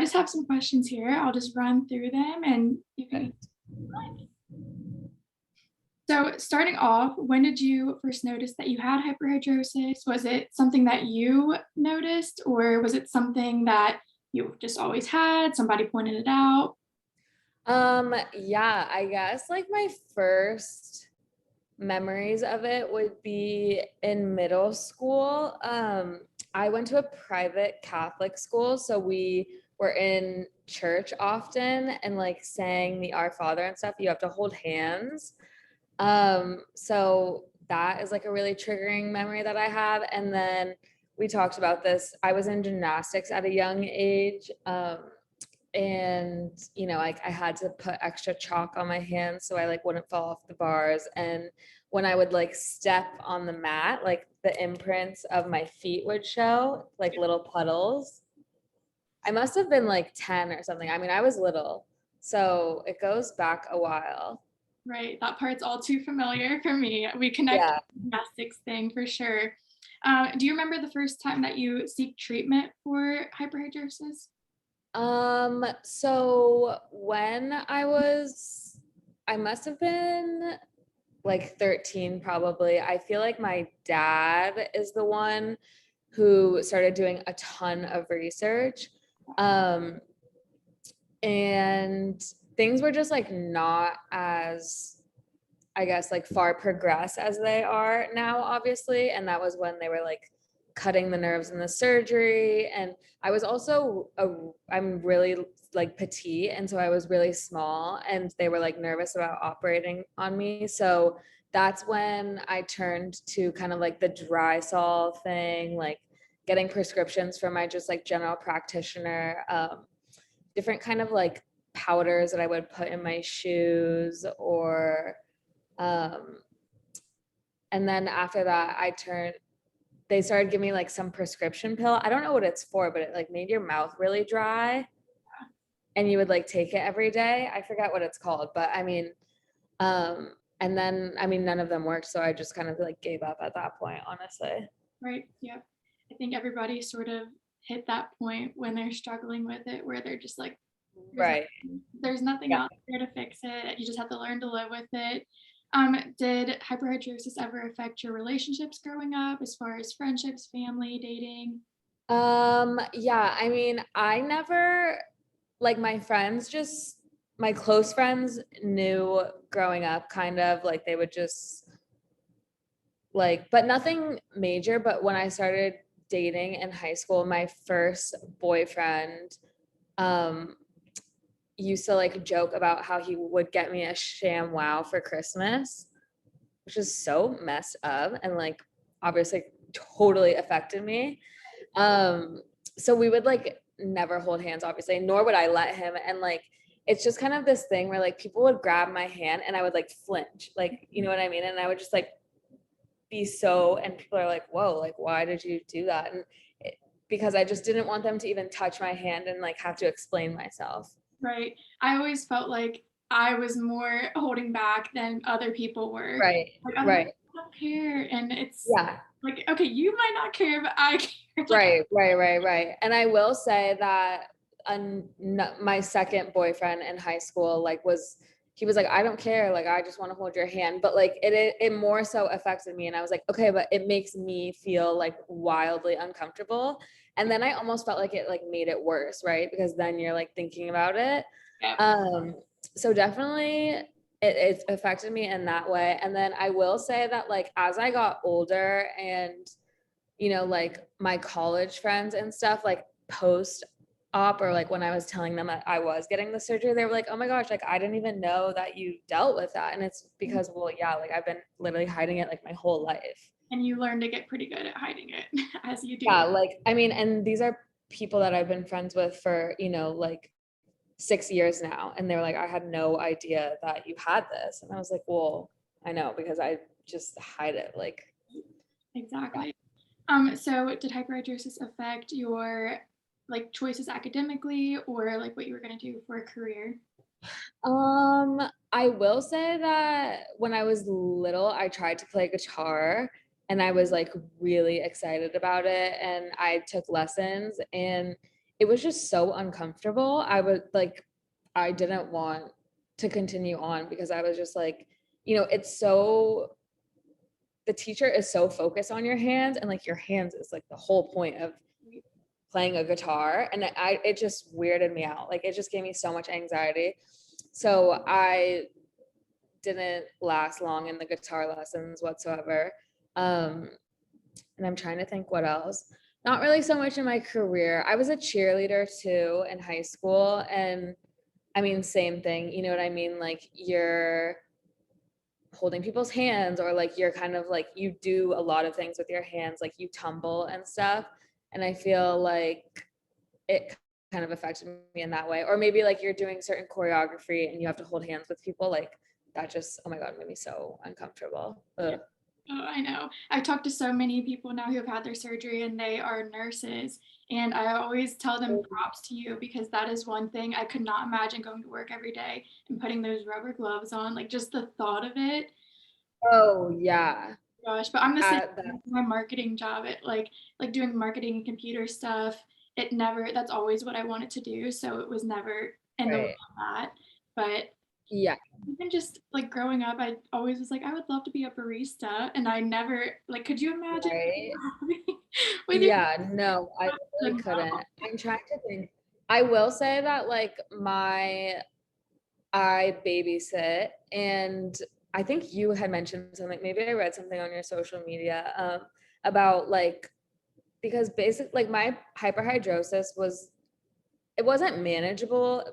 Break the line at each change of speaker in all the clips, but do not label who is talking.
just have some questions here. I'll just run through them and you can. So starting off, when did you first notice that you had hyperhidrosis? Was it something that you noticed, or was it something that you just always had? Somebody pointed it out?
Yeah, I guess like my first memories of it would be in middle school. I went to a private Catholic school, so we were in church often and like sang the Our Father and stuff. You have to hold hands. So that is like a really triggering memory that I have. And then we talked about this. I was in gymnastics at a young age. And like I had to put extra chalk on my hands so I like wouldn't fall off the bars. And when I would like step on the mat, like the imprints of my feet would show like little puddles. I must have been like 10 or something. I mean, I was little, so it goes back a while.
Right, that part's all too familiar for me. We connect
Yeah.
with the gymnastics thing for sure. Do you remember the first time that you seek treatment for hyperhidrosis?
So when I must have been like 13 probably. I feel like my dad is the one who started doing a ton of research. And things were just like not as, I guess, like far progressed as they are now, obviously. And that was when they were like cutting the nerves in the surgery. And I was also I'm really like petite, and so I was really small, and they were like nervous about operating on me. So that's when I turned to kind of like the dry sol thing, like getting prescriptions from my just like general practitioner, different kind of like powders that I would put in my shoes, or um and then after that they started giving me like some prescription pill. I don't know what it's for, but it like made your mouth really dry, and you would like take it every day. I forget what it's called, but I mean, and then I mean none of them worked, so I just kind of like gave up at that point, honestly.
Right, yep. I think everybody sort of hit that point when they're struggling with it where they're just like,
Right.
there's nothing
Yeah.
out there to fix it. You just have to learn to live with it. Did hyperhidrosis ever affect your relationships growing up as far as friendships, family, dating?
Yeah, I mean, I never, like my close friends knew growing up, kind of like they would just like, but nothing major. But when I started dating in high school, my first boyfriend, um, used to like joke about how he would get me a sham wow for Christmas, which is so messed up and like obviously totally affected me. So we would like never hold hands, obviously, nor would I let him. And like it's just kind of this thing where like people would grab my hand and I would like flinch, like, you know what I mean? And I would just like be so, and people are like, whoa, like why did you do that? And because I just didn't want them to even touch my hand and like have to explain myself.
Right. I always felt like I was more holding back than other people were.
Right.
Like, other
Right.
people don't care. And it's
Yeah.
like, okay, you might not care, but I care. Like,
Right. And I will say that my second boyfriend in high school, like he was like, I don't care. Like, I just want to hold your hand. But like, it more so affected me. And I was like, okay, but it makes me feel like wildly uncomfortable. And then I almost felt like it like made it worse. Right. Because then you're like thinking about it.
yeah.
Um, so definitely it affected me in that way. And then I will say that like, as I got older and like my college friends and stuff, like post op, or like when I was telling them that I was getting the surgery, they were like, oh my gosh, like I didn't even know that you dealt with that. And it's because, well, yeah, like I've been literally hiding it like my whole life.
And you learn to get pretty good at hiding it as you do.
Yeah, like I mean, and these are people that I've been friends with for, like 6 years now. And they were like, I had no idea that you had this. And I was like, well, I know, because I just hide it. Like,
Exactly. So did hyperhidrosis affect your like choices academically or like what you were going to do for a career?
I will say that when I was little, I tried to play guitar and I was like really excited about it, and I took lessons, and it was just so uncomfortable. I didn't want to continue on because I was just like, it's so, the teacher is so focused on your hands, and like your hands is like the whole point of playing a guitar. And it just weirded me out. Like it just gave me so much anxiety. So I didn't last long in the guitar lessons whatsoever. And I'm trying to think what else. Not really so much in my career. I was a cheerleader too in high school. And I mean, same thing, you know what I mean? Like you're holding people's hands, or like you're kind of like, you do a lot of things with your hands, like you tumble and stuff. And I feel like it kind of affected me in that way. Or maybe like you're doing certain choreography and you have to hold hands with people, like that just, oh my God, made me so uncomfortable. Ugh.
Oh, I know. I've talked to so many people now who have had their surgery and they are nurses. And I always tell them props to you, because that is one thing I could not imagine going to work every day and putting those rubber gloves on. Like just the thought of it.
Oh yeah.
Gosh, but I'm the same
That,
with my marketing job. It like doing marketing and computer stuff. It never, that's always what I wanted to do. So it was never in the way
right.
of that. But
Yeah.
even just like growing up, I always was like, I would love to be a barista. And I never, like, could you imagine
Right.
with your
Yeah, no, I really couldn't. I'm trying to think. I will say that like I babysit, and I think you had mentioned something, maybe I read something on your social media about like, because like my hyperhidrosis it wasn't manageable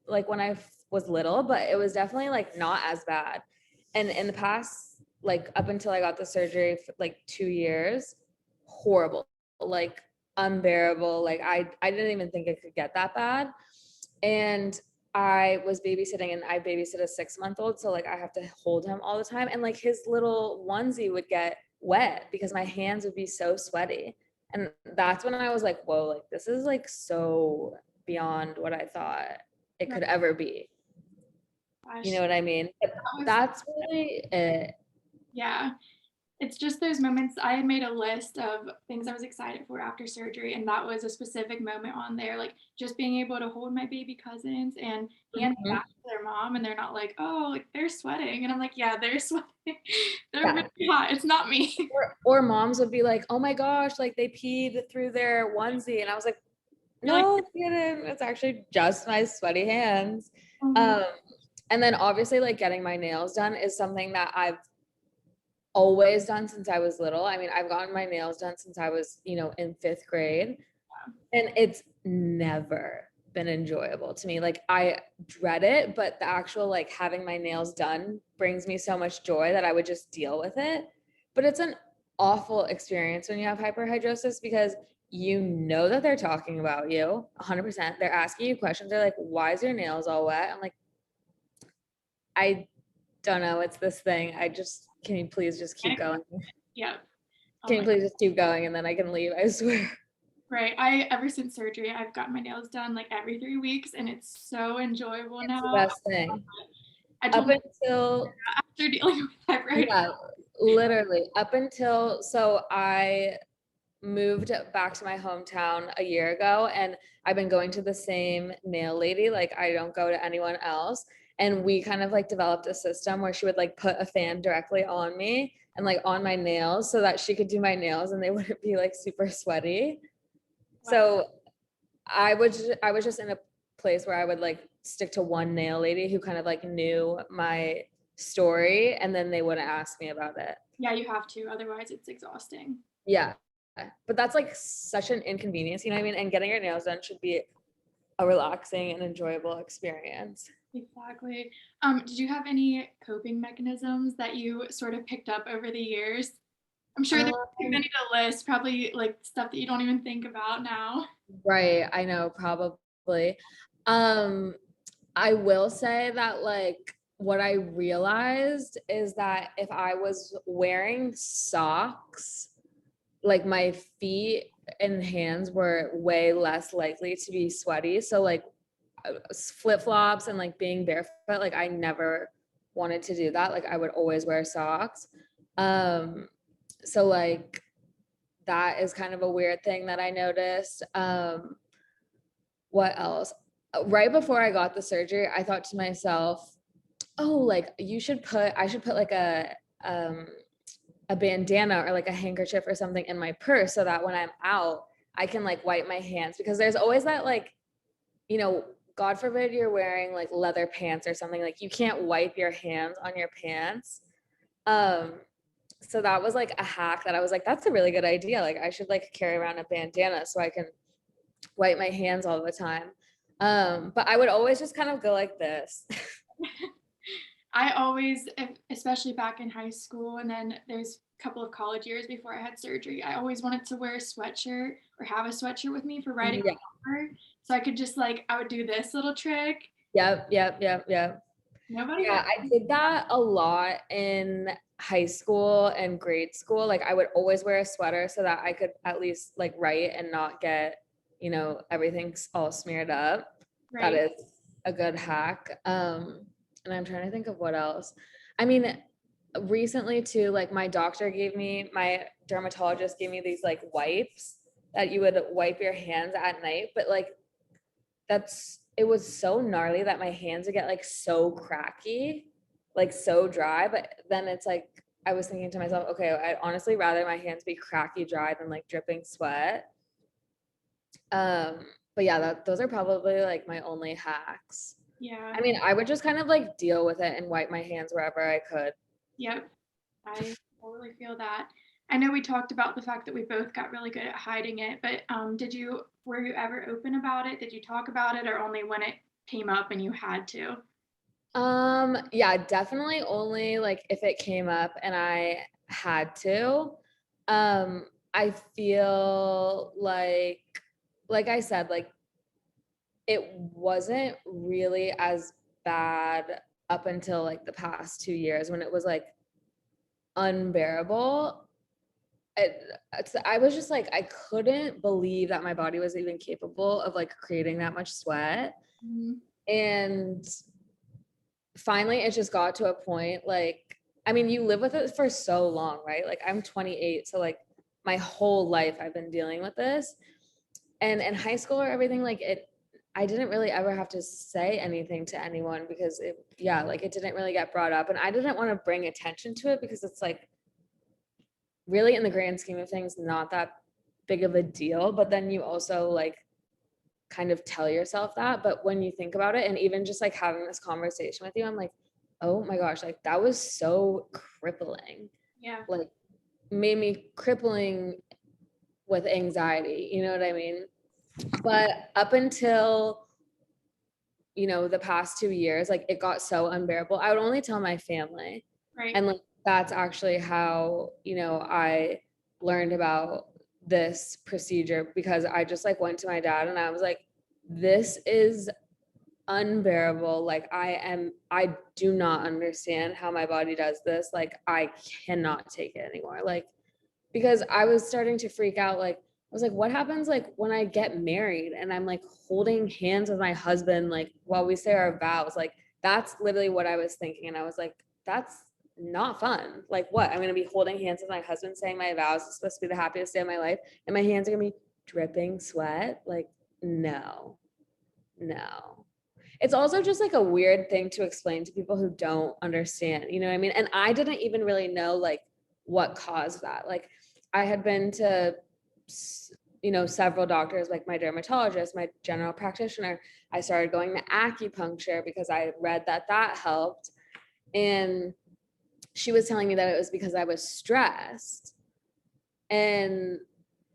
like when I was little, but it was definitely like not as bad. And in the past, like up until I got the surgery for like 2 years, horrible, like unbearable. Like I didn't even think it could get that bad. And I was babysitting, and I babysit a 6-month-old. So like I have to hold him all the time. And like his little onesie would get wet because my hands would be so sweaty. And that's when I was like, whoa, like this is like so beyond what I thought it could ever be. You
gosh,
know what I mean? But
that was,
that's really it.
yeah. It's just those moments. I had made a list of things I was excited for after surgery, and that was a specific moment on there. Like just being able to hold my baby cousins and hand them
Mhm.
back to their mom, and they're not like, oh, like they're sweating. And I'm like, yeah, they're sweating. They're
Yeah.
really hot. It's not me.
Or moms would be like, oh my gosh, like they peed through their onesie. And I was like,
You're like,
no, kidding. It's actually just my sweaty hands.
oh
Um, and then obviously like getting my nails done is something that I've always done since I was little. I mean, I've gotten my nails done since I was, in 5th grade, and it's never been enjoyable to me. Like I dread it, but the actual like having my nails done brings me so much joy that I would just deal with it. But it's an awful experience when you have hyperhidrosis, because you know that they're talking about you 100%. They're asking you questions. They're like, why is your nails all wet? I'm like, I don't know. It's this thing. Can you please just keep going?
yeah. Oh
Can you
my,
please just keep going and then I can leave? I swear.
right. Ever since surgery, I've gotten my nails done like every 3 weeks, and it's so enjoyable
It's the
now.
best thing.
I
Up
told my
until,
after dealing with hyperhidrosis.
yeah, literally up until, so I moved back to my hometown a year ago, and I've been going to the same nail lady. Like I don't go to anyone else. And we kind of like developed a system where she would like put a fan directly on me and like on my nails so that she could do my nails and they wouldn't be like super sweaty. So I was just in a place where I would like stick to one nail lady who kind of like knew my story, and then they wouldn't ask me about it.
Yeah, you have to. Otherwise, it's exhausting.
Yeah. But that's like such an inconvenience, you know what I mean? And getting your nails done should be a relaxing and enjoyable experience.
Exactly. Did you have any coping mechanisms that you sort of picked up over the years? I'm sure there's too
Um,
many to list, probably like stuff that you don't even think about now.
right, I know, probably. Um, I will say that like what I realized is that if I was wearing socks, like my feet and hands were way less likely to be sweaty. So like flip-flops and like being barefoot, like I never wanted to do that. Like I would always wear socks. Um, so like that is kind of a weird thing that I noticed. What else? Right before I got the surgery, I thought to myself, oh, like I should put like um a bandana or like a handkerchief or something in my purse so that when I'm out, I can like wipe my hands, because there's always that like, you know, God forbid you're wearing like leather pants or something, like you can't wipe your hands on your pants. Um, so that was like a hack that I was like, that's a really good idea. Like I should like carry around a bandana so I can wipe my hands all the time. But I would always just kind of go like this.
I always, especially back in high school, and then there's a couple of college years before I had surgery, I always wanted to wear a sweatshirt or have a sweatshirt with me for riding
Yeah.
my car. So I could just like, I would do this little trick.
Yep.
Nobody
Yeah,
ever,
I did that a lot in high school and grade school. Like I would always wear a sweater so that I could at least like write and not get, you know, everything's all smeared up. That
right?
is a good hack. And I'm trying to think of what else. I mean, recently too, like my dermatologist gave me these like wipes that you would wipe your hands at night, but like it was so gnarly that my hands would get like so cracky, like so dry. But then it's like I was thinking to myself, okay, I'd honestly rather my hands be cracky dry than like dripping sweat. Um, but yeah, those are probably like my only hacks.
Yeah.
I mean, I would just kind of like deal with it and wipe my hands wherever I could.
Yep. I totally feel that. I know we talked about the fact that we both got really good at hiding it, but were you ever open about it? Did you talk about it or only when it came up and you had to?
Yeah, definitely only like if it came up and I had to. Um, I feel like I said, like it wasn't really as bad up until like the past 2 years when it was like unbearable. It, I was just like, I couldn't believe that my body was even capable of like creating that much sweat.
Mhm.
And finally it just got to a point like, I mean, you live with it for so long, right? Like I'm 28, so like my whole life I've been dealing with this. And in high school or everything, like it, I didn't really ever have to say anything to anyone because like it didn't really get brought up, and I didn't want to bring attention to it because it's like really in the grand scheme of things not that big of a deal. But then you also like kind of tell yourself that. But when you think about it, and even just like having this conversation with you, I'm like, oh my gosh, like that was so crippling.
Yeah.
Like made me crippling with anxiety, you know what I mean? But up until, you know, the past 2 years, like it got so unbearable. I would only tell my family.
Right.
And like that's actually how, you know, I learned about this procedure, because I just like went to my dad and I was like, this is unbearable. Like I do not understand how my body does this. Like I cannot take it anymore. Like because I was starting to freak out. Like I was like, what happens like when I get married and I'm like holding hands with my husband like while we say our vows? Like that's literally what I was thinking. And I was like, that's not fun. Like what? I'm gonna be holding hands with my husband saying my vows. It's supposed to be the happiest day of my life. And my hands are gonna be dripping sweat. Like, no, no. It's also just like a weird thing to explain to people who don't understand, you know what I mean? And I didn't even really know like what caused that. Like I had been to, you know, several doctors, like my dermatologist, my general practitioner. I started going to acupuncture because I read that that helped. And she was telling me that it was because I was stressed. And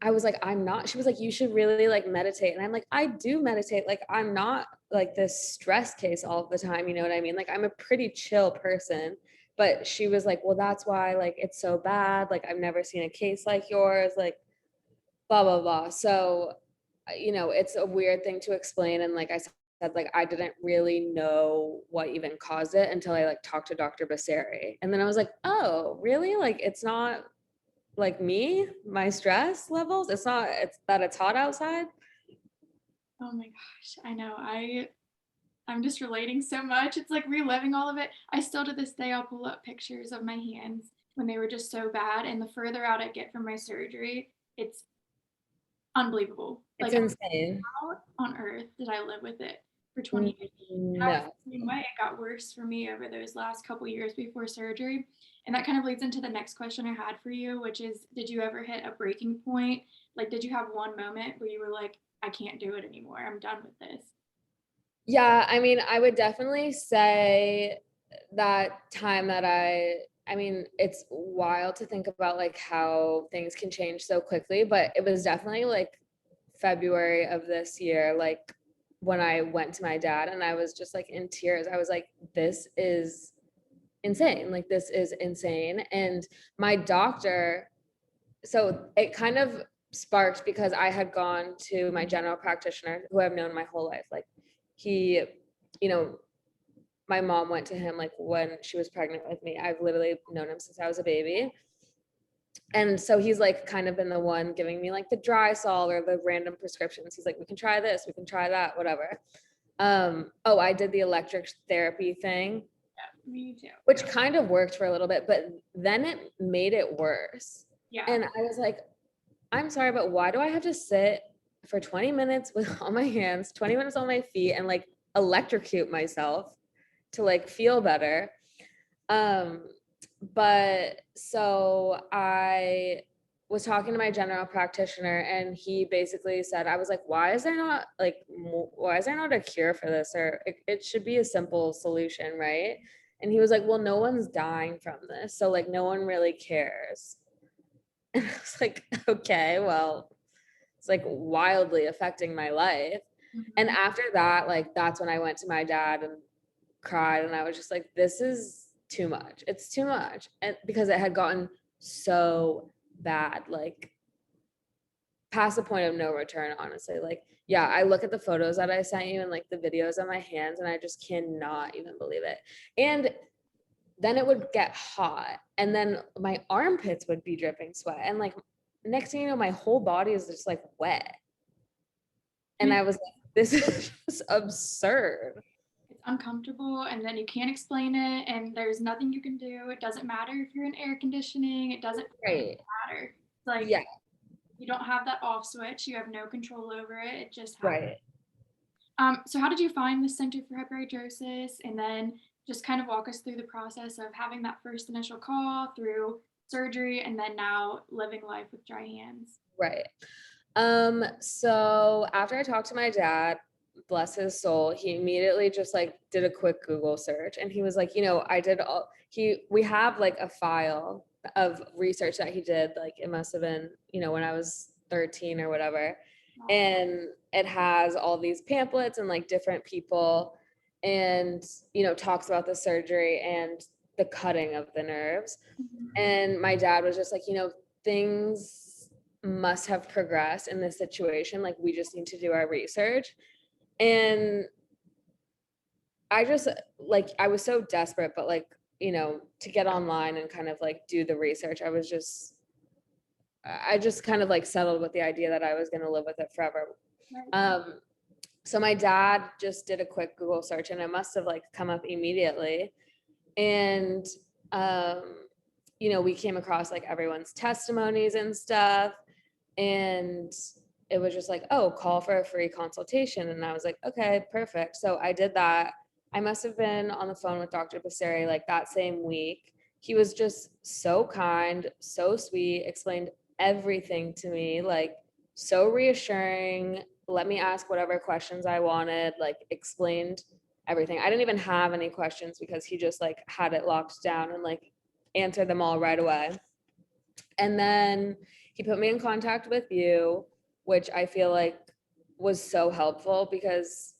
I was like, I'm not. She was like, you should really like meditate. And I'm like, I do meditate. Like, I'm not like this stress case all the time. You know what I mean? Like, I'm a pretty chill person. But she was like, well, that's why like it's so bad. Like, I've never seen a case like yours. Like, blah, blah, blah. So, you know, it's a weird thing to explain. And like I said, like, I didn't really know what even caused it until I like talked to Dr. Basseri. And then I was like, oh, really? Like, it's not like me, my stress levels. It's that it's hot outside.
Oh my gosh. I know. I'm just relating so much. It's like reliving all of it. I still to this day I'll pull up pictures of my hands when they were just so bad. And the further out I get from my surgery, it's unbelievable.
It's
Like,
insane.
how on earth did I live with it for 20 years? And I was
No.
the same way. It got worse for me over those last couple years before surgery. And that kind of leads into the next question I had for you, which is, did you ever hit a breaking point? Like, did you have one moment where you were like, I can't do it anymore. I'm done with this.
Yeah, I mean, I would definitely say that time that I mean, it's wild to think about like how things can change so quickly, but it was definitely like February of this year, like when I went to my dad and I was just like in tears. I was like, this is insane. Like, this is insane. And my doctor, so it kind of sparked because I had gone to my general practitioner who I've known my whole life. Like, he, you know, my mom went to him like when she was pregnant with me. I've literally known him since I was a baby. And so he's like kind of been the one giving me like the dry sol or the random prescriptions. He's like, we can try this, we can try that, whatever. Oh, I did the electric therapy thing,
Yeah, me too.
which kind of worked for a little bit, but then it made it worse.
Yeah.
And I was like, I'm sorry, but why do I have to sit for 20 minutes with all my hands, 20 minutes on my feet, and like electrocute myself to like feel better? But so I was talking to my general practitioner and he basically said, I was like, why is there not like, why is there not a cure for this? Or it should be a simple solution, right? And he was like, well, no one's dying from this. So like, no one really cares. And I was like, okay, well, it's like wildly affecting my life. And
Mhm.
after that, like, that's when I went to my dad and cried. And I was just like, this is too much. It's too much. And because it had gotten so bad, like past the point of no return, honestly. Like, yeah, I look at the photos that I sent you and like the videos of my hands, and I just cannot even believe it. And then it would get hot, and then my armpits would be dripping sweat. And like, next thing you know, my whole body is just like wet. And I was like, this is just absurd.
It's uncomfortable and then you can't explain it and there's nothing you can do. It doesn't matter if you're in air conditioning, it doesn't
Right.
matter. It's like
Yeah.
you don't have that off switch, you have no control over it. It just happens.
Right.
So how did you find the Center for Hyperhidrosis? And then just kind of walk us through the process of having that first initial call through surgery and then now living life with dry hands.
Right. So after I talked to my dad, bless his soul, he immediately just like did a quick Google search and he was like, I did all we have like a file of research that he did, like it must have been, when I was 13 or whatever. And it has all these pamphlets and like different people and, talks about the surgery and the cutting of the nerves.
Mhm.
And my dad was just like, things must have progressed in this situation. Like, we just need to do our research. And I just like, I was so desperate, but like, to get online and kind of like do the research, I just kind of like settled with the idea that I was going to live with it forever.
Right.
So my dad just did a quick Google search and it must have like come up immediately. And, we came across like everyone's testimonies and stuff. And it was just like, oh, call for a free consultation. And I was like, okay, perfect. So I did that. I must have been on the phone with Dr. Basseri like that same week. He was just so kind, so sweet, explained everything to me, like so reassuring, let me ask whatever questions I wanted, like explained everything. I didn't even have any questions because he just like had it locked down and like answered them all right away. And then he put me in contact with you, which I feel like was so helpful because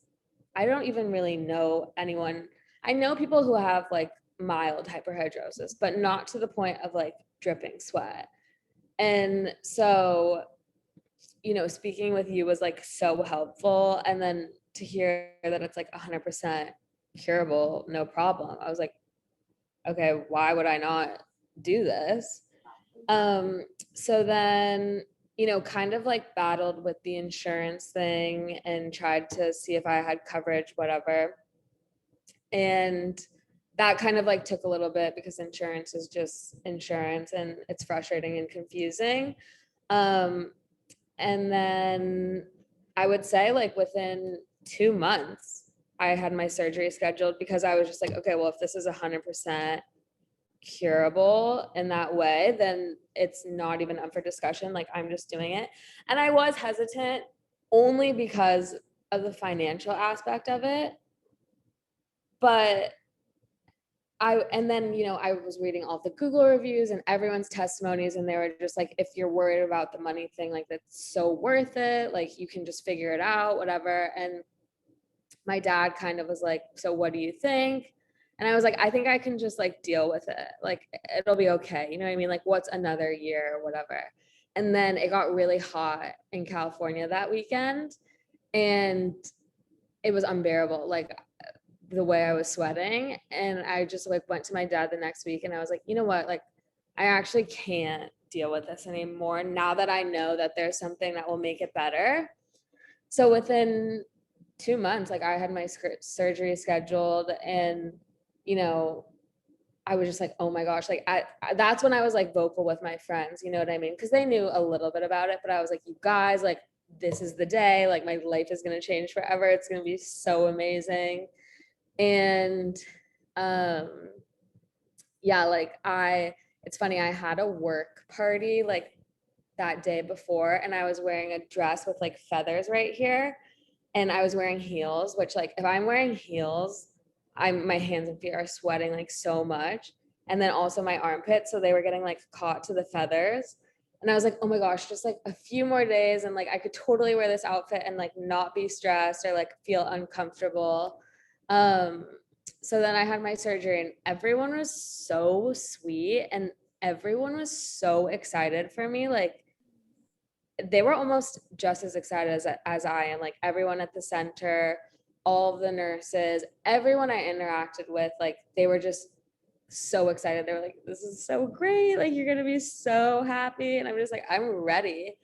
I don't even really know anyone. I know people who have like mild hyperhidrosis, but not to the point of like dripping sweat. And so, speaking with you was like so helpful. And then to hear that it's like 100% curable, no problem. I was like, okay, why would I not do this? So then, kind of like battled with the insurance thing and tried to see if I had coverage, whatever. And that kind of like took a little bit because insurance is just insurance and it's frustrating and confusing. Um, And then I would say like within 2 months, I had my surgery scheduled because I was just like, okay, well, if this is 100% curable in that way, then it's not even up for discussion. Like I'm just doing it. And I was hesitant only because of the financial aspect of it. But and then, I was reading all the Google reviews and everyone's testimonies, and they were just like, if you're worried about the money thing, like that's so worth it. Like you can just figure it out, whatever. And my dad kind of was like, so what do you think? And I was like, I think I can just like deal with it. Like it'll be okay. You know what I mean? Like what's another year or whatever. And then it got really hot in California that weekend, and it was unbearable. Like the way I was sweating. And I just like went to my dad the next week and I was like, you know what? Like, I actually can't deal with this anymore now that I know that there's something that will make it better. So within 2 months, like I had my surgery scheduled, and, you know, I was just like, oh my gosh, like that's when I was like vocal with my friends, you know what I mean? Because they knew a little bit about it, but I was like, you guys, like, this is the day, like my life is going to change forever. It's going to be so amazing. And um yeah, like it's funny, I had a work party like that day before, and I was wearing a dress with like feathers right here, and I was wearing heels, which like if I'm wearing heels, my hands and feet are sweating like so much. And then also my armpits, so they were getting like caught to the feathers. And I was like, oh my gosh, just like a few more days and like I could totally wear this outfit and like not be stressed or like feel uncomfortable. Um, so then I had my surgery and everyone was so sweet and everyone was so excited for me. Like they were almost just as excited as I am. Like everyone at the center, all of the nurses, everyone I interacted with, like they were just so excited. They were like, this is so great. Like you're gonna be so happy. And I'm just like, I'm ready.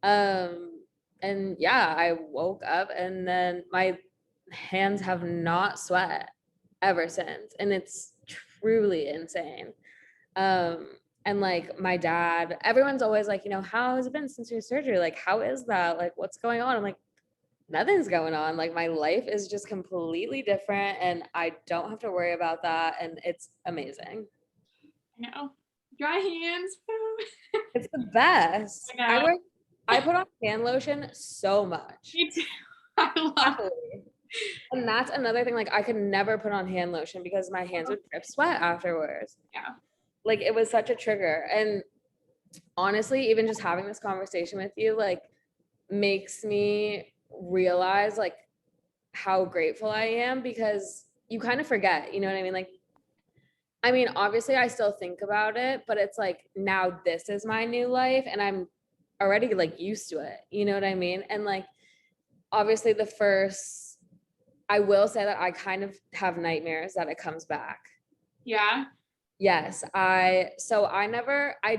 And yeah, I woke up and then my hands have not sweat ever since. And it's truly insane. Um, and like my dad, everyone's always like, how has it been since your surgery? Like, how is that? Like, what's going on? I'm like, nothing's going on. Like, my life is just completely different and I don't have to worry about that. And it's amazing.
I know. Dry hands.
It's the best.
I know.
I put on hand lotion so much.
Me too. I love it.
Happily. And that's another thing. Like, I could never put on hand lotion because my hands would drip sweat afterwards.
Yeah.
Like, it was such a trigger. And honestly, even just having this conversation with you, like, makes me realize like how grateful I am, because you kind of forget, you know what I mean? Like, I mean, obviously I still think about it, but it's like now this is my new life and I'm already like used to it. You know what I mean? And like, obviously I will say that I kind of have nightmares that it comes back.
Yeah.
Yes. I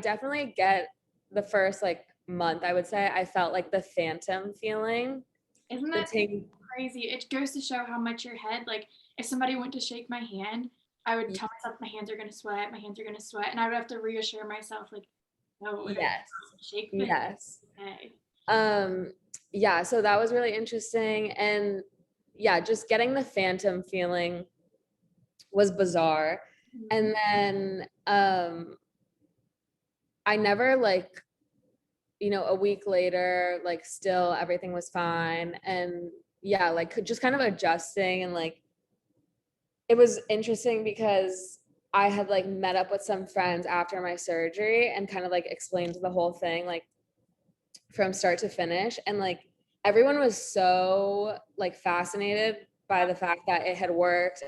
definitely get the first like month, I would say I felt like the phantom feeling.
Isn't
The
that
ting
crazy? It goes to show how much your head, like, if somebody went to shake my hand, I would tell myself my hands are going to sweat, my hands are going to sweat. And I would have to reassure myself, like, no, it'll
Yes.
shake the hand.
Yes.
Okay.
Yeah, so that was really interesting. And yeah, just getting the phantom feeling was bizarre. And then I never like, a week later, like still everything was fine. And yeah, like just kind of adjusting, and like it was interesting because I had like met up with some friends after my surgery and kind of like explained the whole thing, like from start to finish. And like everyone was so like fascinated by the fact that it had worked,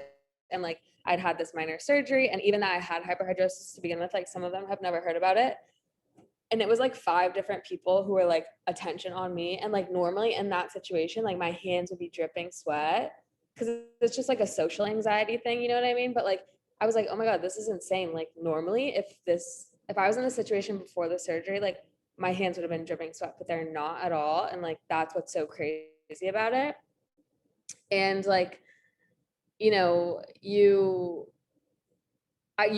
and like I'd had this minor surgery, and even that I had hyperhidrosis to begin with, like some of them have never heard about it. And it was like 5 different people who were like attention on me. And like normally in that situation, like my hands would be dripping sweat because it's just like a social anxiety thing, you know what I mean? But like I was like, oh my God, this is insane. Like normally if I was in a situation before the surgery, like my hands would have been dripping sweat, but they're not at all. And like that's what's so crazy about it. And like, you know, you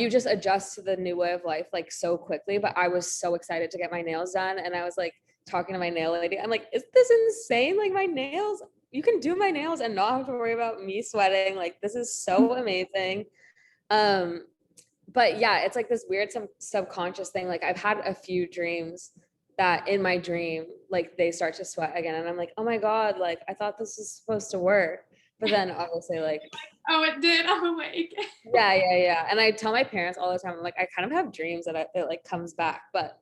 just adjust to the new way of life like so quickly. But I was so excited to get my nails done, and I was like talking to my nail lady. I'm like, is this insane? Like my nails, you can do my nails and not have to worry about me sweating. Like this is so amazing. Um, but yeah, it's like this weird subconscious thing. Like I've had a few dreams that in my dream, like they start to sweat again. And I'm like, oh my God, like I thought this was supposed to work. But then obviously like,
Oh, it did. I'm awake.
yeah. And I tell my parents all the time, I'm like, I kind of have dreams that it like comes back, but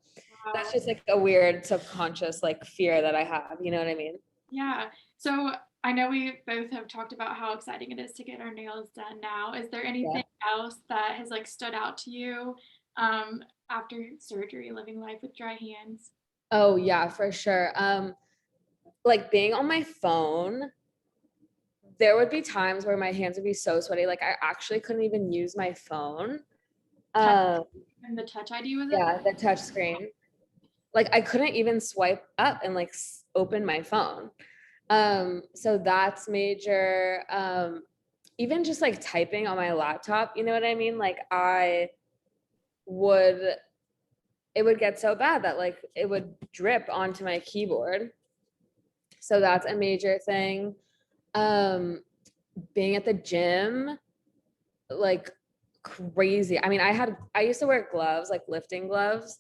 that's
Wow.
just like a weird subconscious like fear that I have. You know what I mean?
Yeah. So I know we both have talked about how exciting it is to get our nails done now. Is there
Yeah.
anything else that has like stood out to you after surgery, living life with dry hands?
Oh yeah, for sure. Like being on my phone, there would be times where my hands would be so sweaty, like I actually couldn't even use my phone.
Touch
Um,
and the touch ID was it?
yeah, the touch screen. Like I couldn't even swipe up and like open my phone. So that's major. Even just like typing on my laptop, you know what I mean? Like would, it would get so bad that like it would drip onto my keyboard. So that's a major thing. Um, being at the gym, like crazy. I mean, I used to wear gloves, like lifting gloves,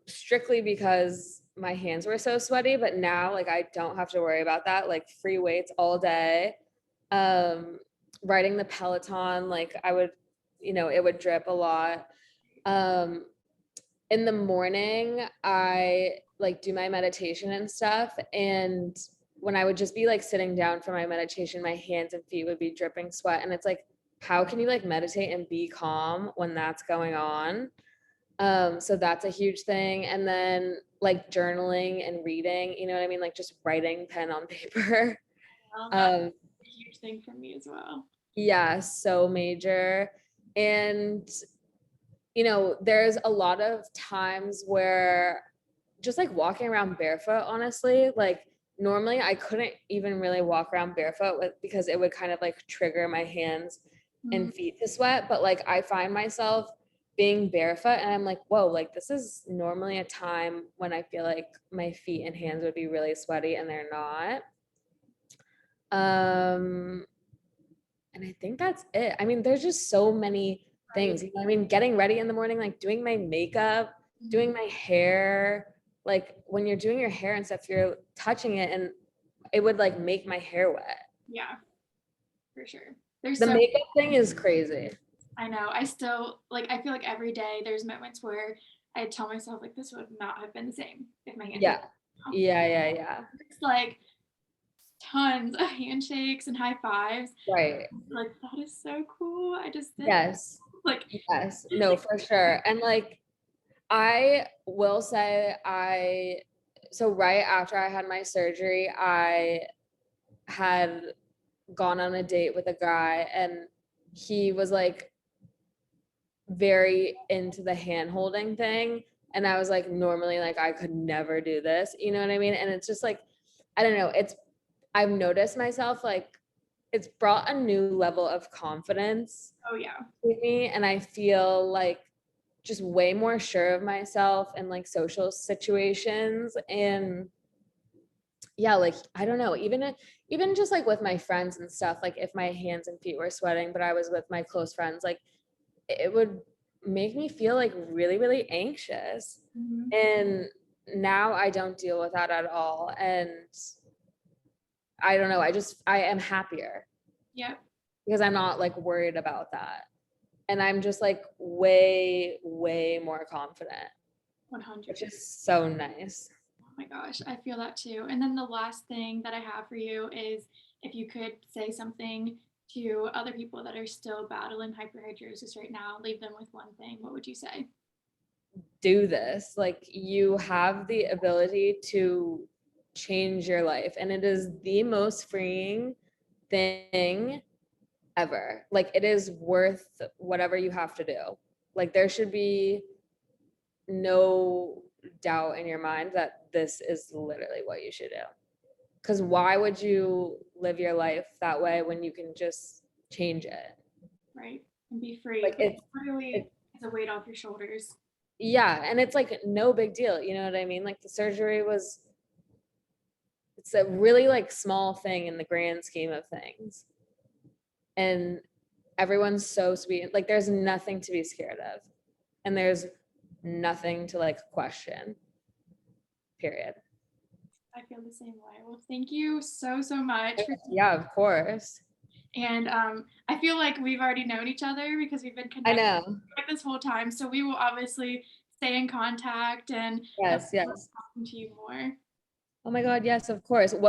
strictly because my hands were so sweaty, but now like I don't have to worry about that. Like free weights all day. Um, riding the Peloton, like I would, it would drip a lot. Um, in the morning, I like do my meditation and stuff. And when I would just be like sitting down for my meditation, my hands and feet would be dripping sweat. And it's like, how can you like meditate and be calm when that's going on? So that's a huge thing. And then like journaling and reading, you know what I mean? Like just writing pen on paper.
Well, that's
Um,
a huge thing for me as well.
yeah, so major. And there's a lot of times where just like walking around barefoot, honestly, like normally I couldn't even really walk around barefoot because it would kind of like trigger my hands
Mhm.
and feet to sweat. But like I find myself being barefoot and I'm like, whoa, like this is normally a time when I feel like my feet and hands would be really sweaty and they're not. Um, and I think that's it. I mean, there's just so many
Right.
things. I mean, getting ready in the morning, like doing my makeup, doing
Mhm.
my hair. Like when you're doing your hair and stuff, you're touching it and it would like make my hair wet.
Yeah, for sure. There's
The
so
makeup thing is crazy.
I know. I still like I feel like every day there's moments where I tell myself like this would not have been the same if my hands were
Yeah.
now.
Yeah.
It's like tons of handshakes and high fives.
Right.
Like that is so cool. I just did
Yes.
like
Yes. No, for sure. And like I will say so right after I had my surgery, I had gone on a date with a guy and he was like very into the hand holding thing. And I was like, normally, like, I could never do this. You know what I mean? And it's just like, I don't know. I've noticed myself like, it's brought a new level of confidence
oh yeah.
with me. And I feel like just way more sure of myself in like social situations. And yeah, like I don't know, even just like with my friends and stuff, like if my hands and feet were sweating, but I was with my close friends, like it would make me feel like really, really anxious.
Mhm.
And now I don't deal with that at all. And I don't know, I am happier
Yep.
because I'm not like worried about that. And I'm just like way, way more confident, which
100%.
is so nice.
Oh my gosh, I feel that too. And then the last thing that I have for you is if you could say something to other people that are still battling hyperhidrosis right now, leave them with one thing, what would you say?
Do this. Like you have the ability to change your life, and it is the most freeing thing ever. Like it is worth whatever you have to do. Like there should be no doubt in your mind that this is literally what you should do. Because why would you live your life that way when you can just change it?
Right? And be free.
Like
Because literally
it
it's a weight off your shoulders.
yeah, and it's like no big deal, you know what I mean? Like the surgery was, it's a really like small thing in the grand scheme of things. And everyone's so sweet. Like there's nothing to be scared of. And there's nothing to like question. Period.
I feel the same way. Well, thank you so, so much for,
Yeah, of course.
and I feel like we've already known each other because we've been
I
connected
know.
this whole time. So we will obviously stay in contact and
Yes, yes.
talking to you more.
Oh my God, yes, of course. What